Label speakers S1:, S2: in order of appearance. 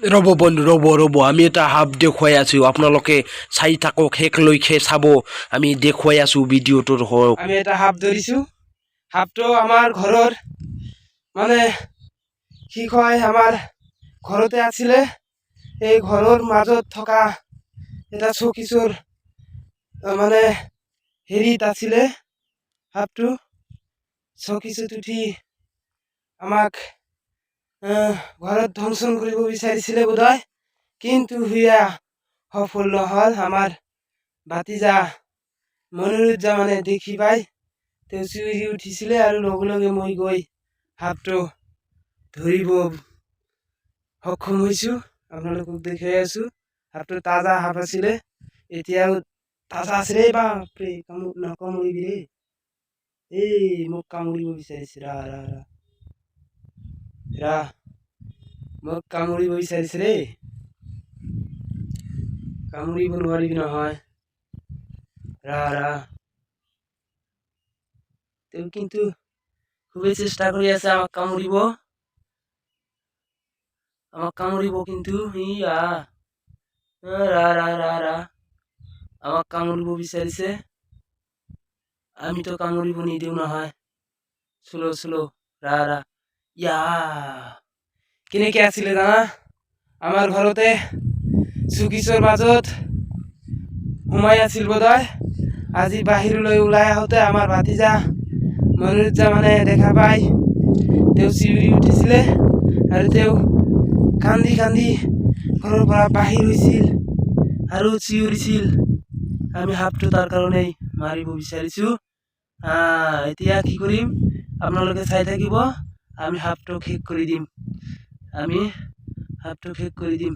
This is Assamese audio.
S1: ৰ'ব বন্ধু ৰ'ব আমি এটা হাফ দেখুৱাই আছো আপোনালোকে চাই থাকক শেষলৈকে চাব আমি দেখুৱাই আছো ভিডিঅ'টোৰ আমি এটা হাফ ধৰিছো হাফটো আমাৰ ঘৰৰ মানে কি কয় আমাৰ ঘৰতে আছিলে এই ঘৰৰ মাজত থকা এটা চকিচোৰ মানে হেৰিত আছিলে হাফটো চকিচোত উঠি আমাক ঘৰত ধ্বংসন কৰিব বিচাৰিছিলে বোধহয় কিন্তু হিয়া সফল নহ'ল আমাৰ ভাতিজা মনিৰুজ্জামানে দেখি পাই তেওঁ চিঞৰি উঠিছিলে আৰু লগে লগে মই গৈ হাফটো ধৰিব সক্ষম হৈছোঁ আপোনালোকক দেখাই আছোঁ হাফটো তাজা হাফ আছিলে এতিয়াও তাজা আছিলে বাপৰে নকামুৰিবি ৰে এই মোক কামুৰিব বিচাৰিছে ৰা মোক কামুৰিব বিচাৰিছে ৰে কামুৰিব নোৱাৰিবি নহয় ৰা তেওঁ কিন্তু খুবেই চেষ্টা কৰি আছে আমাক কামুৰিব কিন্তু ৰা আমাক কামুৰিব বিচাৰিছে আমিতো কামুৰিব নিদিওঁ নহয় চলো ৰা ইয়া কেনেকে আছিলে জানা আমাৰ ঘৰতে চুকিচৰ মাজত সোমাই আছিল বোধহয় আজি বাহিৰলৈ ওলাই আহোঁতে আমাৰ ভাতিজা মনিৰুজ্জামানে দেখা পাই তেওঁ চিঞৰি উঠিছিলে আৰু তেওঁ কান্দি কান্দি ঘৰৰ পৰা বাহিৰ হৈছিল আৰু চিঞৰিছিল আমি হাফটো তাৰ কাৰণেই মাৰিব বিচাৰিছোঁ এতিয়া কি কৰিম আপোনালোকে চাই থাকিব আমি হাফটো শেষ কৰি দিম